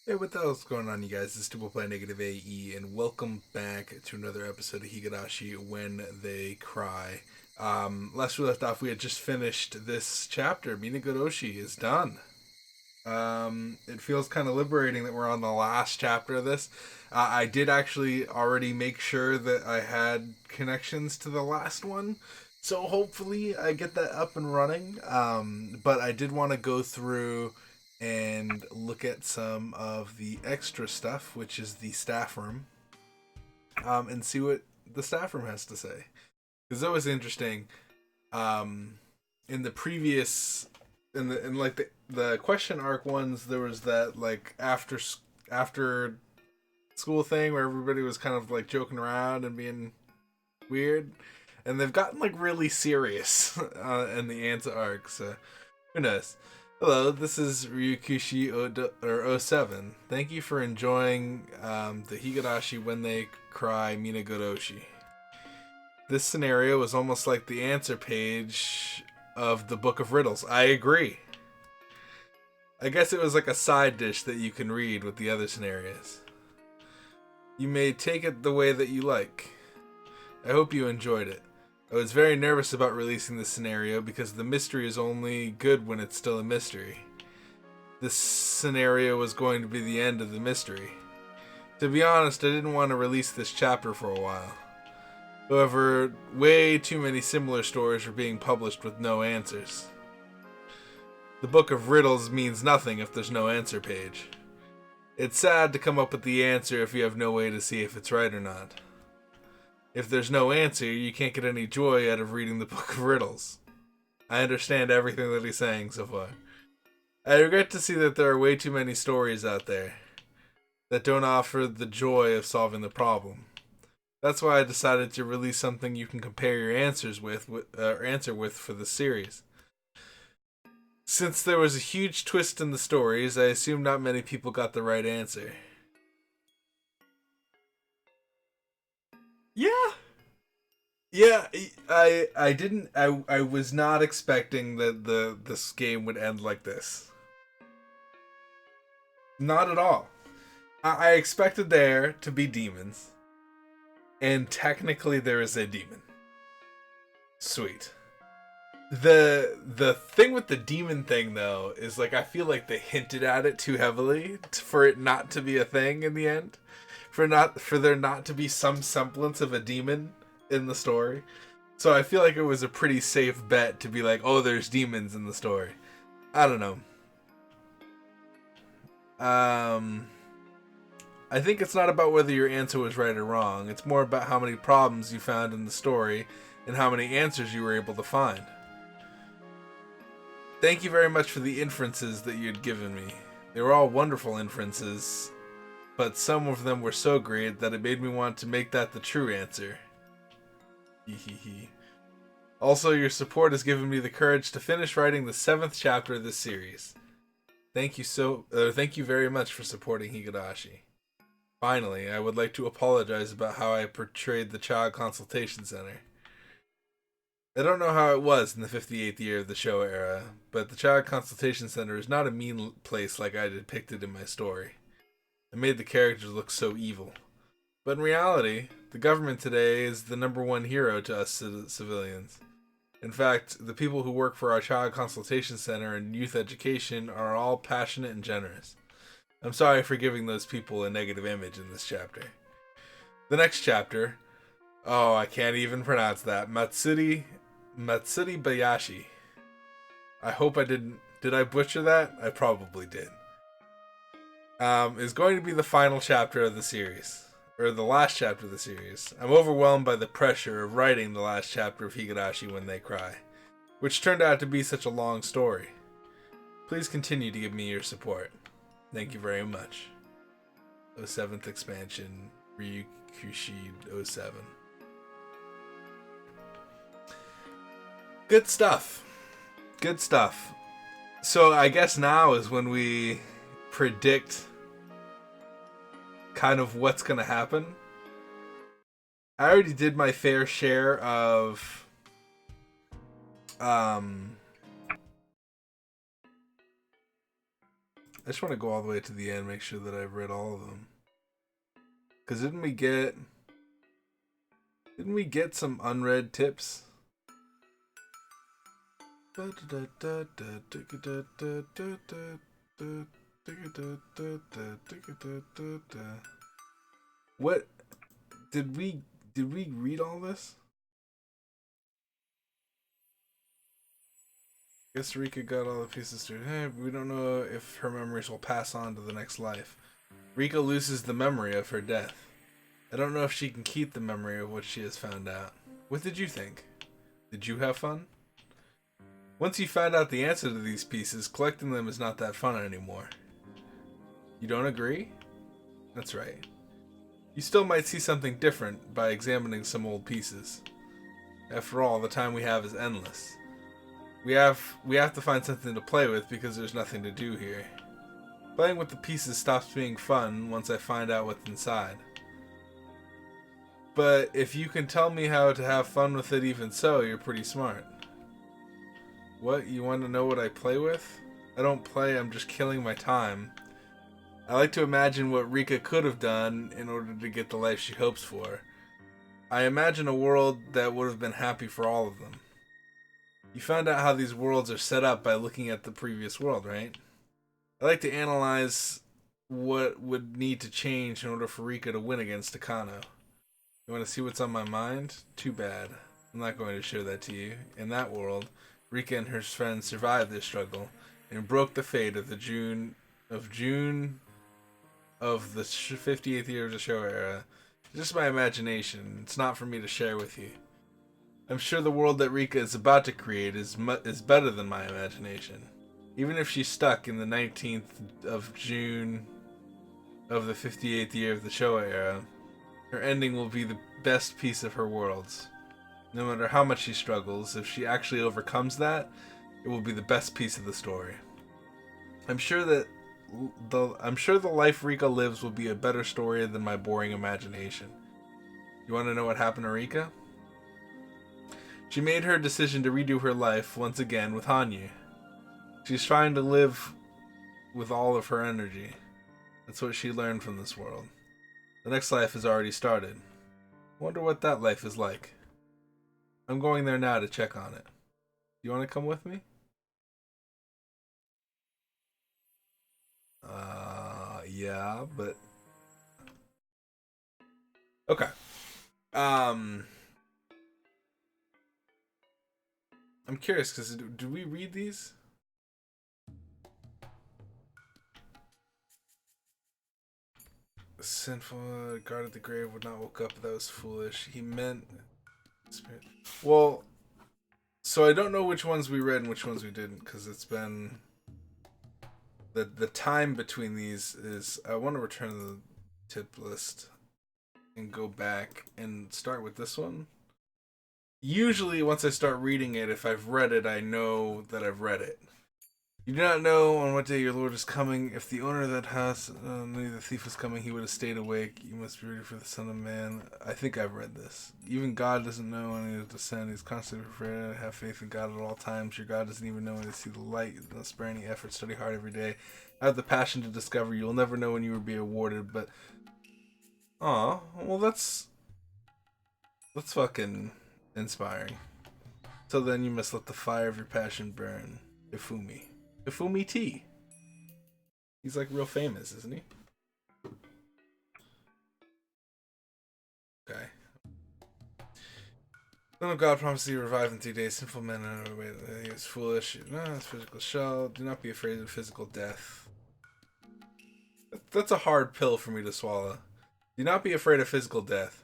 Hey, what the hell's going on, you guys? This is Double Play Negative AE, and welcome back to another episode of Higurashi When They Cry. Last we left off, we had just finished this chapter. Minagoroshi is done. It feels kind of liberating that we're on the last chapter of this. I did actually already make sure that I had connections to the last one, so hopefully I get that up and running. But I did want to go through and look at some of the extra stuff, which is the staff room, and see what the staff room has to say. Because that was interesting. In the previous, in like the question arc ones, there was that like after school thing where everybody was kind of like joking around and being weird, and they've gotten like really serious in the Anta arc. So who knows? Hello, this is Ryukushi or 07. Thank you for enjoying the Higurashi When They Cry Minagoroshi. This scenario is almost like the answer page of the Book of Riddles. I agree. I guess it was like a side dish that you can read with the other scenarios. You may take it the way that you like. I hope you enjoyed it. I was very nervous about releasing this scenario because the mystery is only good when it's still a mystery. This scenario was going to be the end of the mystery. To be honest, I didn't want to release this chapter for a while. However, way too many similar stories were being published with no answers. The Book of Riddles means nothing if there's no answer page. It's sad to come up with the answer if you have no way to see if it's right or not. If there's no answer, you can't get any joy out of reading the Book of Riddles. I understand everything that he's saying so far. I regret to see that there are way too many stories out there that don't offer the joy of solving the problem. That's why I decided to release something you can compare your answers with, answer with for the series. Since there was a huge twist in the stories, I assume not many people got the right answer. Yeah. Yeah, I didn't I was not expecting that this game would end like this. Not at all. I expected there to be demons. And technically there is a demon. Sweet. The thing with the demon thing though is like I feel like they hinted at it too heavily for it not to be a thing in the end. For there not to be some semblance of a demon in the story. So I feel like it was a pretty safe bet to be like, oh, there's demons in the story. I don't know. I think it's not about whether your answer was right or wrong. It's more about how many problems you found in the story and how many answers you were able to find. Thank you very much for the inferences that you had given me. They were all wonderful inferences, but some of them were so great that it made me want to make that the true answer. Also, your support has given me the courage to finish writing the 7th chapter of this series. Thank you very much for supporting Higurashi. Finally, I would like to apologize about how I portrayed the Child Consultation Center. I don't know how it was in the 58th year of the Showa era, but the Child Consultation Center is not a mean place like I depicted in my story. I made the characters look so evil. But in reality, the government today is the number one hero to us civilians. In fact, the people who work for our Child Consultation Center and youth education are all passionate and generous. I'm sorry for giving those people a negative image in this chapter. The next chapter, oh, I can't even pronounce that, Matsuri Bayashi. I hope I didn't, did I butcher that? I probably did. Is going to be the final chapter of the series. Or the last chapter of the series. I'm overwhelmed by the pressure of writing the last chapter of Higurashi When They Cry, which turned out to be such a long story. Please continue to give me your support. Thank you very much. 07th expansion, Ryukushi 07. Good stuff. Good stuff. So I guess now is when we predict kind of what's going to happen. I already did my fair share of I just want to go all the way to the end, make sure that I've read all of them. Because didn't we get some unread tips? What did we read all this? Guess Rika got all the pieces to her. We don't know if her memories will pass on to the next life. Rika loses the memory of her death. I don't know if she can keep the memory of what she has found out. What did you think? Did you have fun? Once you find out the answer to these pieces, collecting them is not that fun anymore. You don't agree? That's right. You still might see something different by examining some old pieces. After all, the time we have is endless. We have to find something to play with because there's nothing to do here. Playing with the pieces stops being fun once I find out what's inside. But if you can tell me how to have fun with it even so, you're pretty smart. What, you want to know what I play with? I don't play, I'm just killing my time. I like to imagine what Rika could have done in order to get the life she hopes for. I imagine a world that would have been happy for all of them. You found out how these worlds are set up by looking at the previous world, right? I like to analyze what would need to change in order for Rika to win against Takano. You want to see what's on my mind? Too bad. I'm not going to show that to you. In that world, Rika and her friends survived this struggle and broke the fate of the June of the 58th year of the Showa era. It's just my imagination. It's not for me to share with you. I'm sure the world that Rika is about to create is better than my imagination. Even if she's stuck in the 19th of June of the 58th year of the Showa era, her ending will be the best piece of her worlds. No matter how much she struggles, if she actually overcomes that, it will be the best piece of the story. I'm sure the life Rika lives will be a better story than my boring imagination. You want to know what happened to Rika? She made her decision to redo her life once again with Hanyu. She's trying to live with all of her energy. That's what she learned from this world. The next life has already started. Wonder what that life is like. I'm going there now to check on it. You want to come with me? Yeah, but... Okay. I'm curious, because do we read these? Sinful, guarded the grave, would not woke up, that was foolish. He meant... Spirit. Well, so I don't know which ones we read and which ones we didn't, because it's been... The time between these is... I want to return to the tip list and go back and start with this one. Usually, once I start reading it, if I've read it, I know that I've read it. You do not know on what day your Lord is coming. If the owner of that house knew the thief was coming, he would have stayed awake. You must be ready for the Son of Man. I think I've read this. Even God doesn't know when he will descend. He's constantly afraid. Have faith in God at all times. Your God doesn't even know when to see the light. Don't spare any effort. Study hard every day. Have the passion to discover. You will never know when you will be awarded. But, well, that's fucking inspiring. Till then, you must let the fire of your passion burn. Ifumi. Ifumi T. He's like real famous, isn't he? Okay. Son of God promises you revive in 3 days. Sinful men are away. He is foolish. No, it's physical shell. Do not be afraid of physical death. That's a hard pill for me to swallow. Do not be afraid of physical death.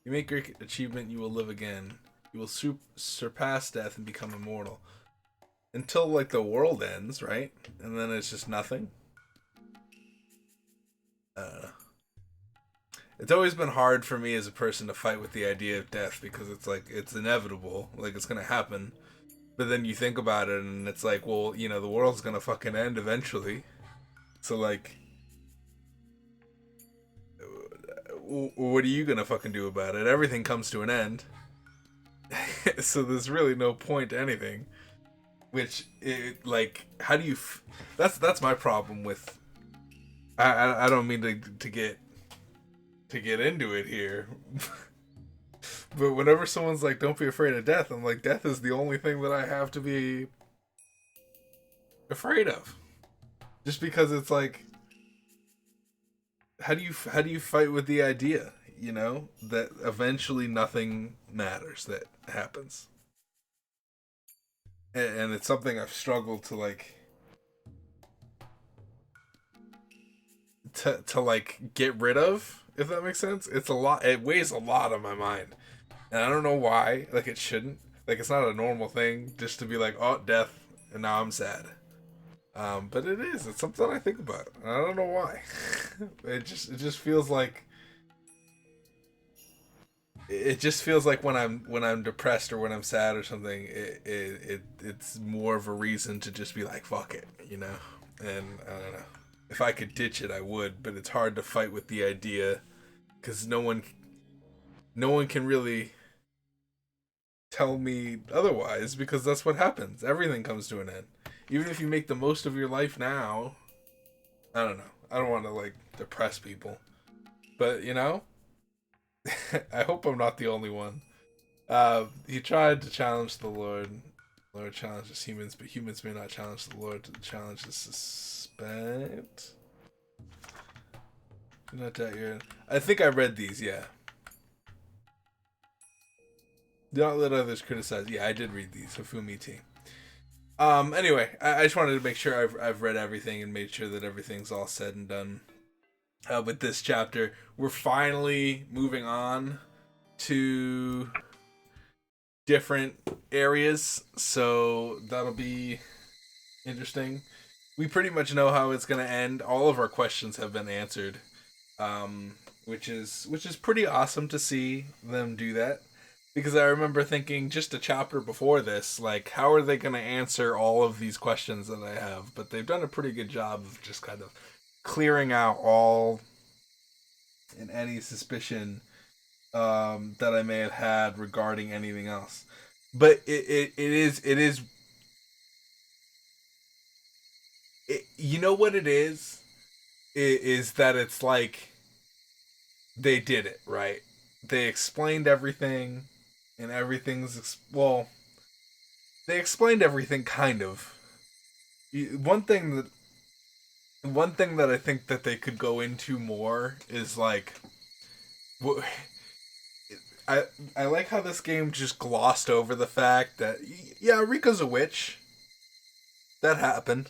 You make great achievement, you will live again. You will surpass death and become immortal. Until, like, the world ends, right? And then it's just nothing. It's always been hard for me as a person to fight with the idea of death because it's like, it's inevitable. Like, it's gonna happen. But then you think about it and it's like, well, you know, the world's gonna fucking end eventually. So, like, what are you gonna fucking do about it? Everything comes to an end. So there's really no point to anything. which like how do you? That's my problem with. I don't mean to get into it here, but whenever someone's like, "Don't be afraid of death," I'm like, "Death is the only thing that I have to be afraid of." Just because it's like, how do you fight with the idea, that eventually nothing matters that happens, and it's something I've struggled to like to like get rid of, if that makes sense. It's a lot. It weighs a lot on my mind, and I don't know why. Like it shouldn't. Like it's not a normal thing just to be like, oh, death, and now I'm sad. But it is. It's something I think about. I don't know why. It just feels like when I'm depressed or when I'm sad or something, it's more of a reason to just be like, fuck it, And I don't know. If I could ditch it, I would, but it's hard to fight with the idea because no one can really tell me otherwise, because that's what happens. Everything comes to an end. Even if you make the most of your life now, I don't know. I don't want to like depress people, but I hope I'm not the only one. He tried to challenge the Lord. The Lord challenges humans, but humans may not challenge the Lord. The challenge is suspect. Not that you're. I think I read these. Yeah. Do not let others criticize. Yeah, I did read these. Hifumi team. Anyway, I just wanted to make sure I've read everything and made sure that everything's all said and done. With this chapter, we're finally moving on to different areas, so that'll be interesting. We pretty much know how it's going to end. All of our questions have been answered, which is pretty awesome to see them do that. Because I remember thinking just a chapter before this, like, how are they going to answer all of these questions that I have? But they've done a pretty good job of just kind of clearing out all and any suspicion that I may have had regarding anything else. But you know what it is that it's like they did it right. They explained everything, and well. They explained everything kind of. One thing that I think that they could go into more is like, I I like how this game just glossed over the fact that yeah, Rika's a witch. That happened.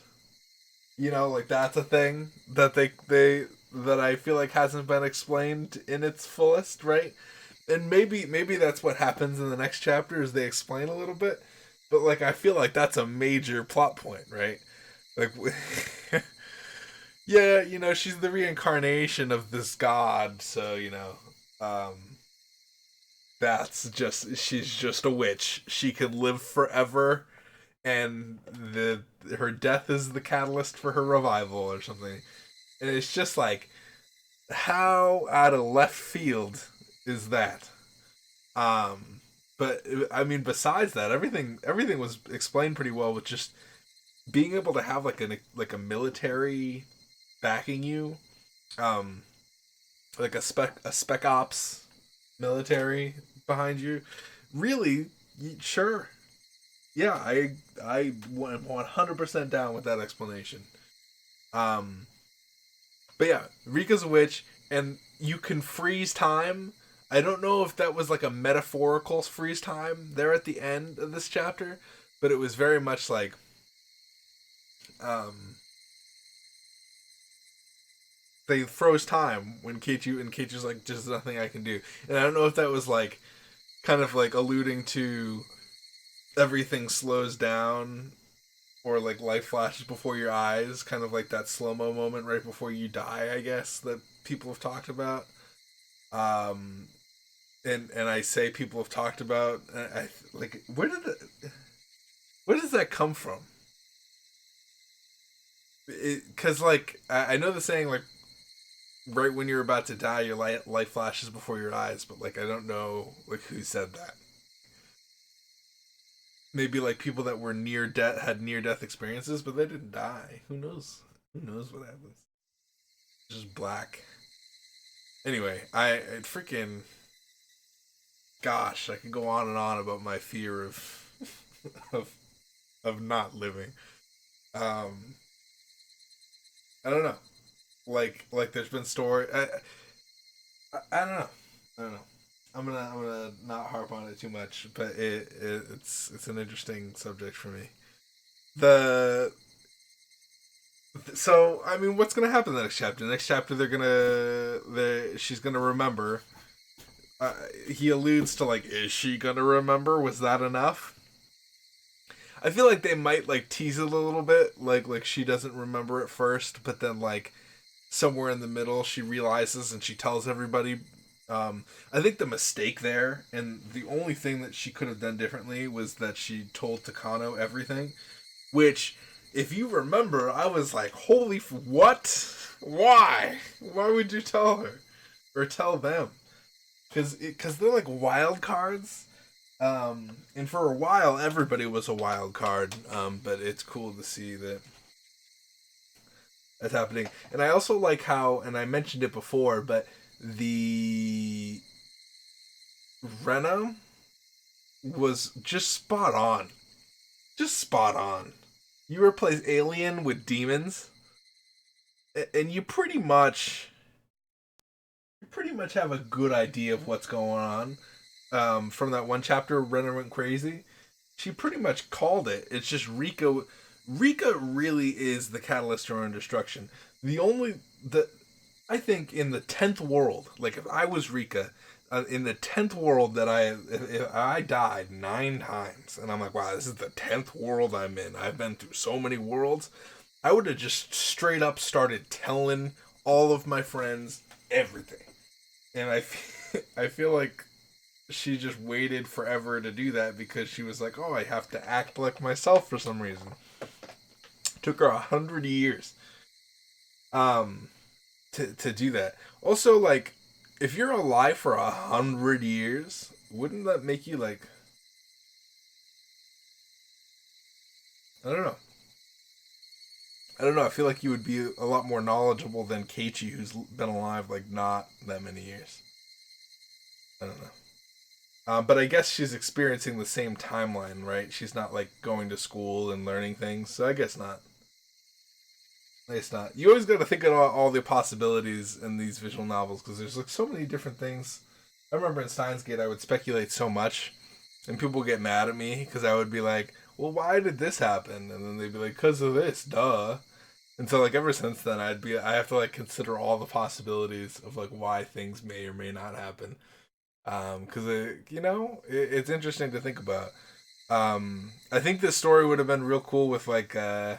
Like that's a thing that they that I feel like hasn't been explained in its fullest, right? And maybe that's what happens in the next chapter is they explain a little bit, but like I feel like that's a major plot point, right? Like yeah, she's the reincarnation of this god, so that's just she's just a witch. She could live forever, and the her death is the catalyst for her revival or something. And it's just like, how out of left field is that? But I mean, besides that, everything was explained pretty well with just being able to have like a military backing you, um, like a spec ops military behind you. Really, sure, yeah, I went 100% down with that explanation. Um, but yeah, Rika's a witch, and you can freeze time. I don't know if that was like a metaphorical freeze time there at the end of this chapter, but it was very much like, um, they froze time when Keiichi's like, "There's nothing I can do," and I don't know if that was like kind of like alluding to everything slows down, or like life flashes before your eyes, kind of like that slow mo moment right before you die, I guess, that people have talked about. Um, and I say people have talked about. I like where does that come from? Because like I know the saying like right when you're about to die, your life flashes before your eyes, but like I don't know like who said that. maybe like people that were near death had near death experiences, but they didn't die. Who knows? Who knows what happens? Just black. Anyway, I freaking gosh, I could go on and on about my fear of of of not living. Um, I don't know. Like there's been story. I don't know. I don't know. I'm gonna not harp on it too much, but it's an interesting subject for me. The So I mean, what's gonna happen in the next chapter? The next chapter, she's gonna remember. He alludes to like, is she gonna remember? Was that enough? I feel like they might like tease it a little bit, like she doesn't remember at first, but then like somewhere in the middle she realizes and she tells everybody. I think the mistake there, and the only thing that she could have done differently, was that she told Takano everything. Which, if you remember, I was like, holy what? Why? Why would you tell her? Or tell them? Because they're like wild cards. And for a while, everybody was a wild card. But it's cool to see that that's happening. And I also like how, and I mentioned it before, but the Rena was just spot on. Just spot on. You replace alien with demons, and you pretty much have a good idea of what's going on. From that one chapter, Renner went crazy. She pretty much called it. It's just Rika. Rika really is the catalyst to her own destruction. The only the I think in the 10th world, like if I was Rika, in the 10th world that if I died 9 times, and I'm like, wow, this is the 10th world I'm in. I've been through so many worlds. I would have just straight up started telling all of my friends everything. And I feel like she just waited forever to do that because she was like, oh, I have to act like myself for some reason. Took her 100 years to do that. Also, like, if you're alive for 100 years, wouldn't that make you like, I don't know. I don't know. I feel like you would be a lot more knowledgeable than Keiichi, who's been alive like not that many years. I don't know. But I guess she's experiencing the same timeline, right? She's not like going to school and learning things, so I guess not. I guess not. You always got to think of all the possibilities in these visual novels because there's like so many different things. I remember in Steins Gate, I would speculate so much, and people would get mad at me because I would be like, "Well, why did this happen?" And then they'd be like, "Because of this, duh." And so, like, ever since then, I have to like consider all the possibilities of like why things may or may not happen. Because it's interesting to think about. I think this story would have been real cool with like I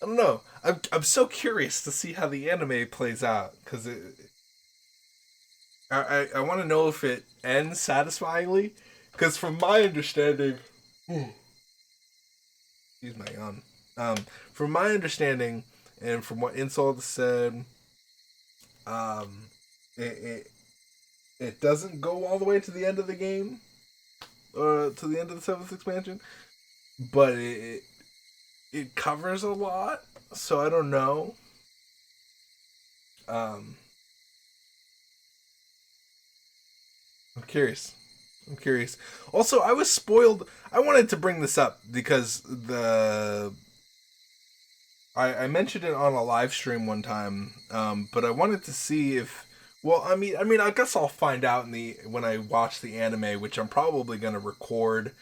don't know. I'm so curious to see how the anime plays out because I want to know if it ends satisfyingly. Because from my understanding, excuse my yawn. From my understanding, and from what Insult said, um, it it doesn't go all the way to the end of the game, to the end of the seventh expansion, but it covers a lot. So I don't know. Um, I'm curious. I'm curious. Also, I was spoiled. I wanted to bring this up because I mentioned it on a live stream one time, but I wanted to see if. Well, I mean, I guess I'll find out when I watch the anime, which I'm probably gonna record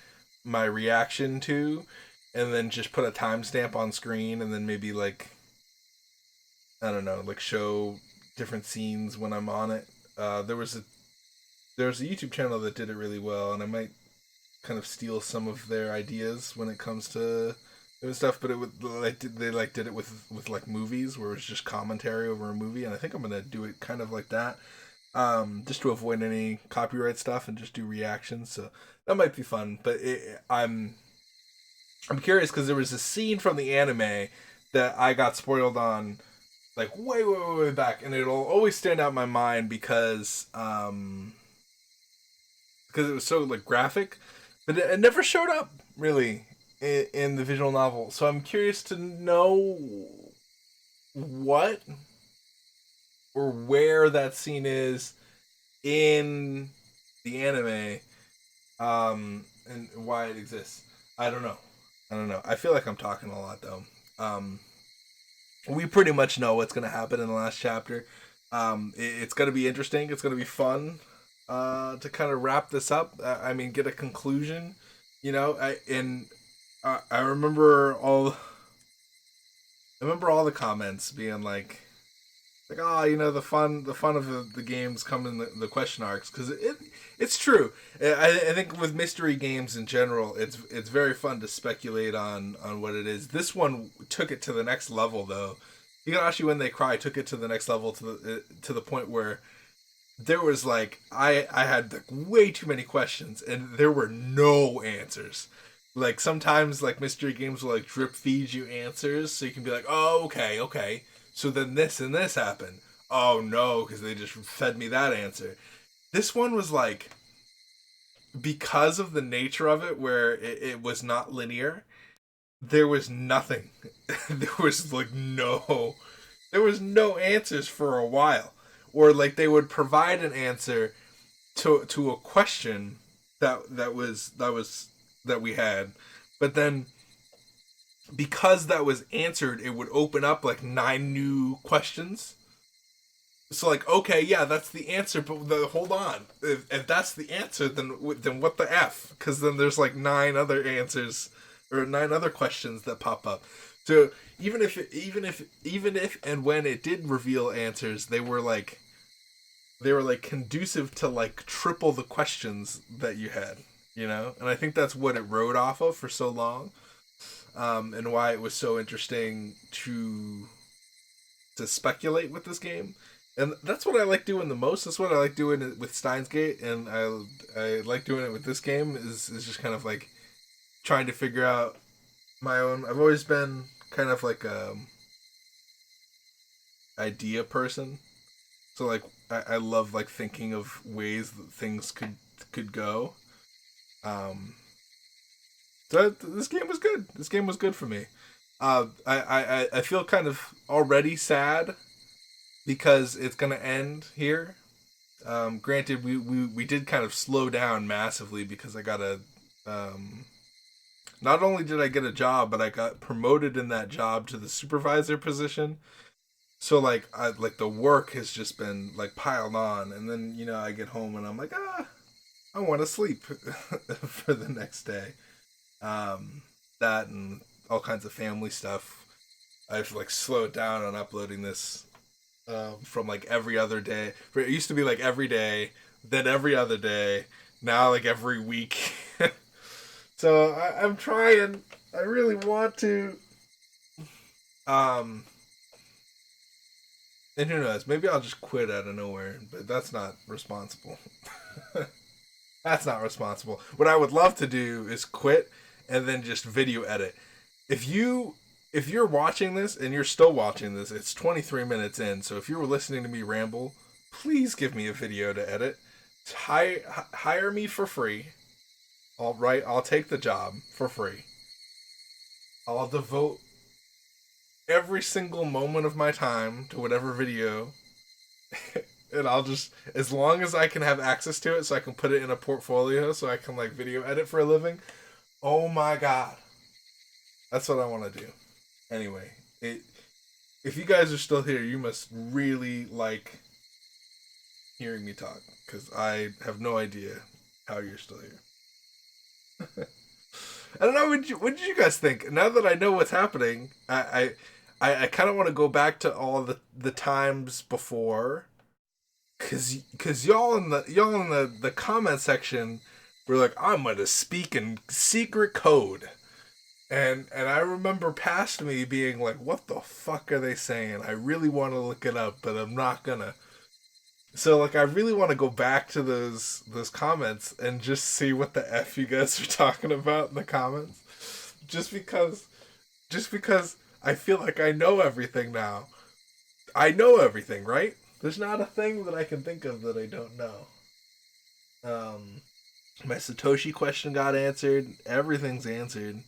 my reaction to, and then just put a timestamp on screen, and then maybe like I don't know, like show different scenes when I'm on it. There was a YouTube channel that did it really well, and I might kind of steal some of their ideas when it comes to doing stuff. But it would like they like did it with like movies where it's just commentary over a movie, and I think I'm gonna do it kind of like that, just to avoid any copyright stuff and just do reactions. So that might be fun. But I'm curious because there was a scene from the anime that I got spoiled on like way way way way back, and it'll always stand out in my mind because it was so like graphic. but it never showed up really in the visual novel. So I'm curious to know what or where that scene is in the anime, and why it exists. I don't know. I don't know. I feel like I'm talking a lot though. Um, we pretty much know what's going to happen in the last chapter. It's going to be interesting. It's going to be fun to kind of wrap this up. I mean, get a conclusion. You know, I remember all. I remember all the comments being like, oh, you know, the fun of the games come in the question arcs, because it's true. I think with mystery games in general, it's very fun to speculate on what it is. This one took it to the next level though. Higurashi, when they cry, took it to the next level, to the point where there was like I had like way too many questions and there were no answers. Like sometimes like mystery games will like drip feed you answers so you can be like, oh, okay, so then this and this happened. Oh no, because they just fed me that answer. This one was like, because of the nature of it, where it was not linear, there was nothing. there was like no, there was no answers for a while, or like they would provide an answer to a question that we had, but then because that was answered, it would open up like 9 new questions. So like, okay, yeah, that's the answer, but hold on. If that's the answer, then what the f? Because then there's like 9 other answers or 9 other questions that pop up. So even if and when it did reveal answers, they were like conducive to like triple the questions that you had, you know. And I think that's what it rode off of for so long, and why it was so interesting to speculate with this game. And that's what I like doing the most. That's what I like doing it with Steins Gate, and I like doing it with this game. Is just kind of like trying to figure out my own. I've always been kind of like a idea person, so like I love like thinking of ways that things could go. Um, so this game was good. This game was good for me. I feel kind of already sad because it's gonna end here. Granted, we did kind of slow down massively because I got a. Not only did I get a job, but I got promoted in that job to the supervisor position. So like the work has just been like piled on, and then I get home and I'm like, I want to sleep for the next day. That and all kinds of family stuff. I've like slowed down on uploading this, from like every other day. It used to be like every day, then every other day. Now like every week. So I'm trying. I really want to. Um, and who knows? Maybe I'll just quit out of nowhere. But that's not responsible. That's not responsible. What I would love to do is quit and then just video edit. If you're watching this and you're still watching this, it's 23 minutes in. So if you were listening to me ramble, please give me a video to edit. Hire me for free. I'll take the job for free. I'll devote every single moment of my time to whatever video. And I'll just, as long as I can have access to it so I can put it in a portfolio so I can like video edit for a living. Oh my god. That's what I want to do. Anyway, if you guys are still here, you must really like hearing me talk, because I have no idea how you're still here. I don't know. What did you guys think? Now that I know what's happening, I kind of want to go back to all the times before, cause y'all in the comment section were like, I'm gonna speak in secret code. And I remember past me being like, what the fuck are they saying? I really want to look it up, but I'm not gonna. So like I really want to go back to those comments and just see what the F you guys are talking about in the comments. Just because I feel like I know everything now. I know everything, right? There's not a thing that I can think of that I don't know. My Satoshi question got answered. Everything's answered.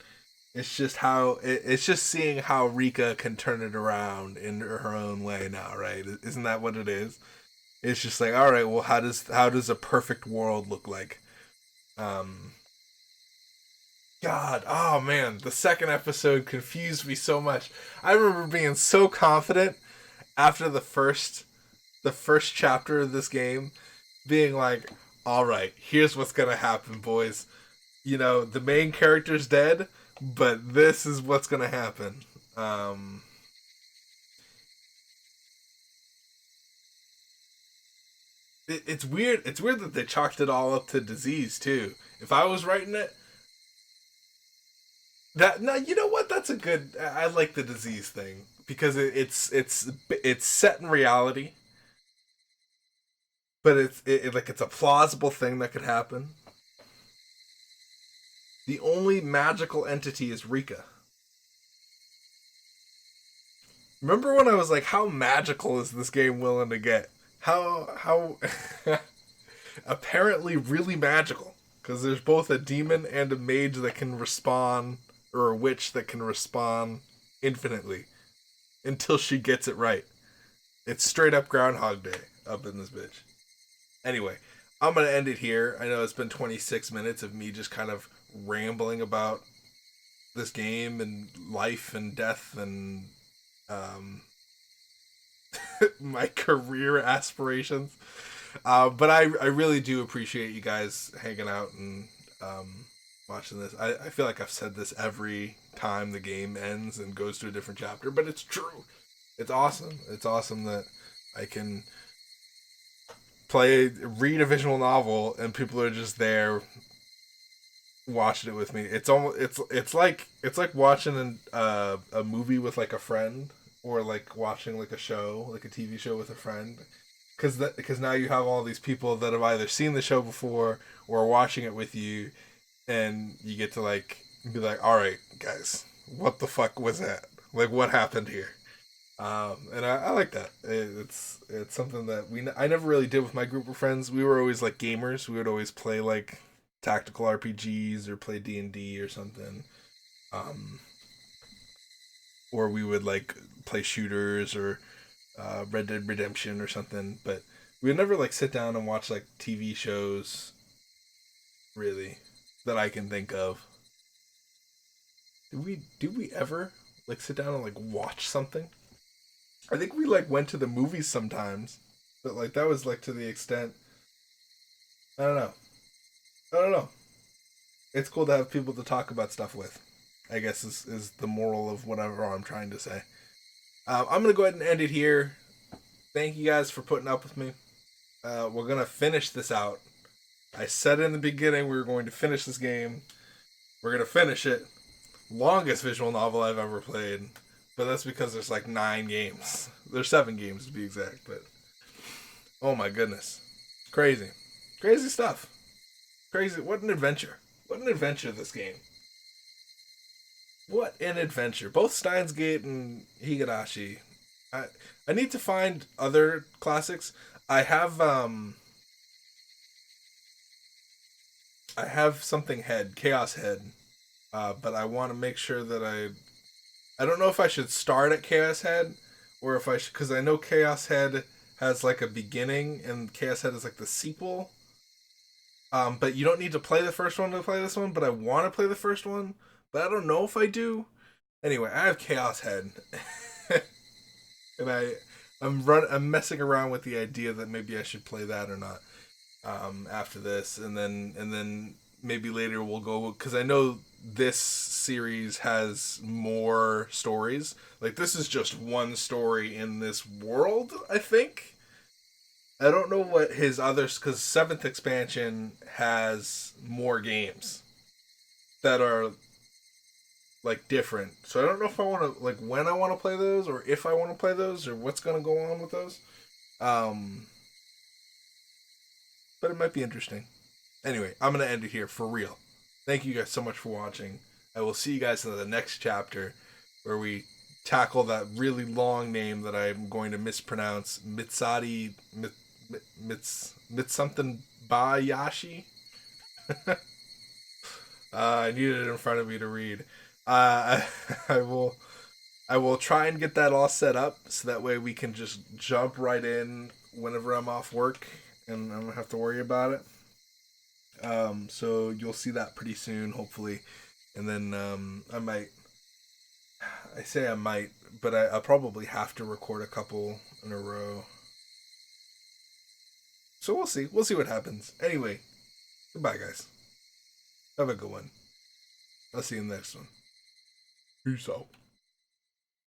It's just it's just seeing how Rika can turn it around in her own way now, right? Isn't that what it is? It's just like, all right, well, how does a perfect world look like? Um, God, oh man, the second episode confused me so much. I remember being so confident after the first chapter of this game, being like, all right, here's what's gonna happen, boys. The main character's dead, but this is what's gonna happen. Um, it's weird. It's weird that they chalked it all up to disease too. If I was writing it, that no, you know what? That's a good. I like the disease thing because it's set in reality, but it's a plausible thing that could happen. The only magical entity is Rika. Remember when I was like, how magical is this game willing to get? How apparently really magical, because there's both a demon and a mage that can respawn, or a witch that can respawn infinitely until she gets it right. It's straight up Groundhog Day up in this bitch. Anyway, I'm gonna end it here. I know it's been 26 minutes of me just kind of rambling about this game and life and death and um, my career aspirations. But I really do appreciate you guys hanging out and watching this. I feel like I've said this every time the game ends and goes to a different chapter, but it's true. It's awesome. It's awesome that I can read a visual novel, and people are just there watching it with me. It's like watching a movie with like a friend, or like watching like a show, like a TV show with a friend. Because now you have all these people that have either seen the show before or are watching it with you, and you get to like be like, all right, guys, what the fuck was that? Like, what happened here? And I like that. It's something that I never really did with my group of friends. We were always like gamers. We would always play like tactical RPGs or play D&D or something. Um, or we would like play shooters or Red Dead Redemption or something. But we would never like sit down and watch like TV shows, really, that I can think of. Did we ever like sit down and like watch something? I think we like went to the movies sometimes, but like that was like to the extent. I don't know. I don't know. It's cool to have people to talk about stuff with. I guess is the moral of whatever I'm trying to say. I'm gonna go ahead and end it here. Thank you guys for putting up with me. We're gonna finish this out. I said in the beginning we were going to finish this game. We're gonna finish it. Longest visual novel I've ever played, but that's because there's like 9 games. There's 7 games to be exact, but oh my goodness, crazy, crazy stuff. Crazy. What an adventure. What an adventure this game. What an adventure. Both Steins Gate and Higurashi. I I need to find other classics. I have I have something head, Chaos Head. But I want to make sure that I don't know if I should start at Chaos Head or if I should, because I know Chaos Head has like a beginning and Chaos Head is like the sequel. But you don't need to play the first one to play this one. But I want to play the first one, but I don't know if I do. Anyway, I have Chaos Head, and I'm messing around with the idea that maybe I should play that or not after this, and then maybe later we'll go, because I know this series has more stories. Like this is just one story in this world, I think. I don't know what his others, because seventh expansion has more games that are like different. So I don't know if I want to like when I want to play those, or if I want to play those, or what's gonna go on with those. Um, but it might be interesting. Anyway, I'm gonna end it here for real. Thank you guys so much for watching. I will see you guys in the next chapter where we tackle that really long name that I'm going to mispronounce. Mits something Bayashi. I need it in front of me to read. I will. I will try and get that all set up so that way we can just jump right in whenever I'm off work and I don't have to worry about it. So you'll see that pretty soon, hopefully. And then I might. I say I might, but I'll probably have to record a couple in a row. So we'll see. We'll see what happens. Anyway, goodbye, guys. Have a good one. I'll see you in the next one. Peace out.